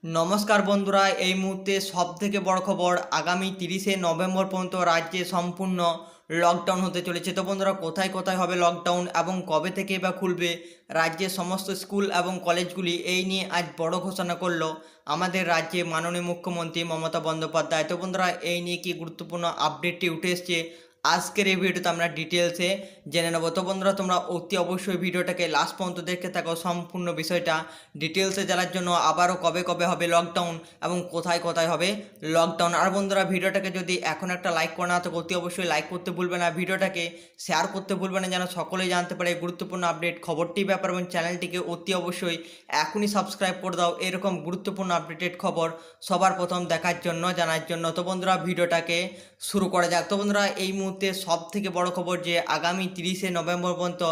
নমস্কার বন্ধুরা, এই মুহূর্তে সবথেকে বড় খবর, আগামী 30শে নভেম্বর পর্যন্ত রাজ্যে সম্পূর্ণ লকডাউন হতে চলেছে। তো বন্ধুরা, কোথায় কোথায় হবে লকডাউন এবং কবে থেকে বা খুলবে রাজ্যের সমস্ত স্কুল এবং কলেজগুলি, এই নিয়ে আজ বড় ঘোষণা করলো আমাদের রাজ্যে মাননীয় মুখ্যমন্ত্রী মমতা বন্দ্যোপাধ্যায়। তো বন্ধুরা, এই নিয়ে কি গুরুত্বপূর্ণ আপডেটটি উঠে এসছে আজকের এই ভিডিওতে আমরা ডিটেলসে জেনে নেব। তো বন্ধুরা, তোমরা অতি অবশ্যই ভিডিওটাকে লাস্ট পর্যন্ত দেখতে থাকো সম্পূর্ণ বিষয়টা ডিটেলসে জানার জন্য। আবারও কবে কবে হবে লকডাউন এবং কোথায় কোথায় হবে লকডাউন। আর বন্ধুরা, ভিডিওটাকে যদি এখন একটা লাইক করে না তো অতি অবশ্যই লাইক করতে ভুলবে না, ভিডিওটাকে শেয়ার করতে ভুলবে না, যেন সকলেই জানতে পারে গুরুত্বপূর্ণ আপডেট খবরটি ব্যাপার, এবং চ্যানেলটিকে অতি অবশ্যই এখনই সাবস্ক্রাইব করে দাও এরকম গুরুত্বপূর্ণ আপডেটেড খবর সবার প্রথম দেখার জন্য, জানার জন্য। তো বন্ধুরা, ভিডিওটাকে শুরু করা যাক। তো বন্ধুরা, এই মুহূর্তে সব থেকে বড় খবর যে আগামী 30শে নভেম্বর পর্যন্ত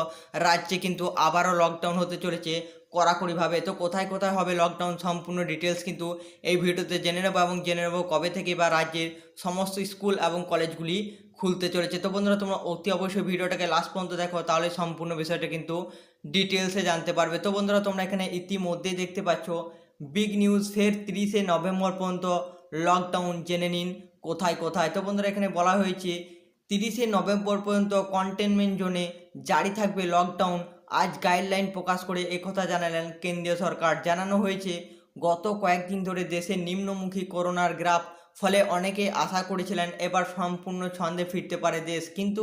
রাজ্যে কিন্তু আবারও লকডাউন হতে চলেছে কড়াকড়িভাবে। তো কোথায় কোথায় হবে লকডাউন সম্পূর্ণ ডিটেলস কিন্তু এই ভিডিওতে জেনে নেবো, এবং জেনে নেবো কবে থেকে বা রাজ্যের সমস্ত স্কুল এবং কলেজগুলি খুলতে চলেছে। তো বন্ধুরা, তোমরা অতি অবশ্যই ভিডিওটাকে লাস্ট পর্যন্ত দেখো, তাহলে সম্পূর্ণ বিষয়টা কিন্তু ডিটেলসে জানতে পারবে। তো বন্ধুরা, তোমরা এখানে ইতিমধ্যেই দেখতে পাচ্ছ বিগ নিউজ, ফের 30শে নভেম্বর পর্যন্ত লকডাউন, জেনে নিন কোথায় কোথায়। তো বন্ধুরা, এখানে বলা হয়েছে 30শে নভেম্বর পর্যন্ত কন্টেনমেন্ট জোনে জারি থাকবে লকডাউন। আজ গাইডলাইন প্রকাশ করে একথা জানালেন কেন্দ্রীয় সরকার। জানানো হয়েছে, গত কয়েকদিন ধরে দেশের নিম্নমুখী করোনার গ্রাফ, ফলে অনেকে আশা করেছিলেন এবার সম্পূর্ণ ছন্দে ফিরতে পারে দেশ, কিন্তু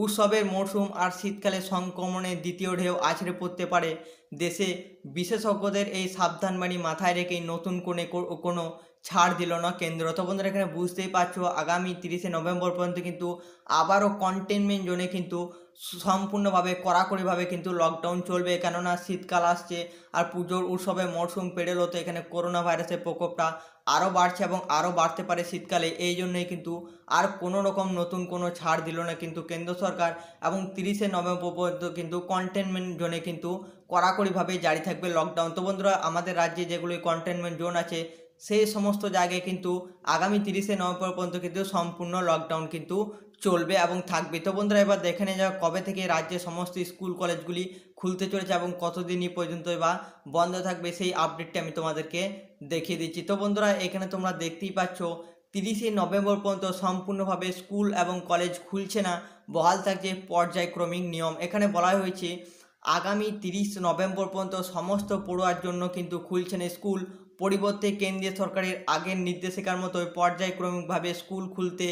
উৎসবের মরশুম আর শীতকালে সংক্রমণের দ্বিতীয় ঢেউ আছড়ে পড়তে পারে দেশে। বিশেষজ্ঞদের এই সাবধানবাণী মাথায় রেখেই নতুন কোনো ছাড় দিল না কেন্দ্র। তো বন্ধুরা, এখানে বুঝতেই পারছো আগামী 30শে নভেম্বর পর্যন্ত কিন্তু আবারও কন্টেনমেন্ট জোনে কিন্তু সম্পূর্ণভাবে কড়াকড়িভাবে কিন্তু লকডাউন চলবে, কেননা শীতকাল আসছে আর পুজোর উৎসবে মরশুম পেরিয়ে তো এখানে করোনা ভাইরাসের প্রকোপটা আরও বাড়ছে এবং আরও বাড়তে পারে শীতকালে। এই জন্যই কিন্তু আর কোনো রকম নতুন কোনো ছাড় দিল না কিন্তু কেন্দ্র সরকার, এবং 30শে নভেম্বর পর্যন্ত কিন্তু কন্টেনমেন্ট জোনে কিন্তু কড়াকড়িভাবে জারি থাকবে লকডাউন। তো বন্ধুরা, আমাদের রাজ্যে যেগুলি কন্টেনমেন্ট জোন আছে সেই সমস্ত জায়গায় কিন্তু আগামী 30শে নভেম্বর পর্যন্ত কিন্তু সম্পূর্ণ লকডাউন কিন্তু চলবে এবং থাকবে। তো বন্ধুরা, এবার দেখে নিয়ে যাওয়া কবে থেকে রাজ্যের সমস্ত স্কুল কলেজগুলি খুলতে চলেছে এবং কতদিনই পর্যন্ত বা বন্ধ থাকবে, সেই আপডেটটি আমি তোমাদেরকে দেখিয়ে দিচ্ছি। তো বন্ধুরা, এখানে তোমরা দেখতেই পাচ্ছ 30শে নভেম্বর পর্যন্ত সম্পূর্ণভাবে স্কুল এবং কলেজ খুলছে না, বহাল থাকছে পর্যায়ক্রমিক নিয়ম। এখানে বলা হয়েছে আগামী 30 নভেম্বর পর্যন্ত সমস্ত পড়ুয়ার জন্য কিন্তু খুলছে না স্কুল, পরিবর্তে কেন্দ্রীয় সরকারের আগের নির্দেশিকার মতোই পর্যায়ক্রমিকভাবে স্কুল খুলতে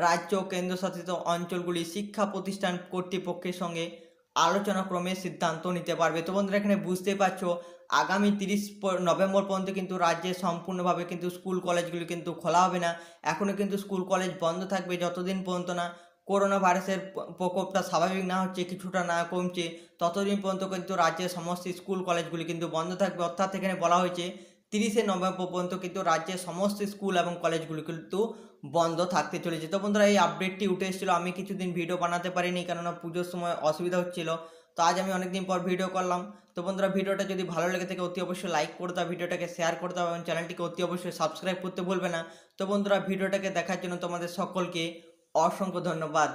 রাজ্য ও কেন্দ্রশাসিত অঞ্চলগুলি শিক্ষা প্রতিষ্ঠান কর্তৃপক্ষের সঙ্গে আলোচনা ক্রমে সিদ্ধান্ত নিতে পারবে। তো বন্ধুরা, এখানে বুঝতে পারছো আগামী 30 নভেম্বর পর্যন্ত কিন্তু রাজ্যে সম্পূর্ণভাবে কিন্তু স্কুল কলেজগুলি কিন্তু খোলা হবে না। এখনও কিন্তু স্কুল কলেজ বন্ধ থাকবে যতদিন পর্যন্ত না করোনা ভাইরাসের প্রকোপটা স্বাভাবিক না হচ্ছে, কিছুটা না কমছে, ততদিন পর্যন্ত কিন্তু রাজ্যের সমস্ত স্কুল কলেজগুলি কিন্তু বন্ধ থাকবে। অর্থাৎ এখানে বলা হয়েছে 30শে নভেম্বর পর্যন্ত কিন্তু রাজ্যের সমস্ত স্কুল এবং কলেজগুলি কিন্তু বন্ধ থাকতে চলেছে। তো বন্ধুরা, এই আপডেটটি উঠে এসেছিলো, আমি কিছুদিন ভিডিও বানাতে পারিনি কেননা পুজোর সময় অসুবিধা হচ্ছিল, তো আজ আমি অনেকদিন পর ভিডিও করলাম। তো বন্ধুরা, ভিডিওটা যদি ভালো লেগে থাকে অতি অবশ্যই লাইক করে দাও, ভিডিওটাকে শেয়ার করে দাও এবং চ্যানেলটিকে অতি অবশ্যই সাবস্ক্রাইব করতে ভুলবে না। তো বন্ধুরা, ভিডিওটাকে দেখার জন্য তোমাদের সকলকে অসংখ্য ধন্যবাদ।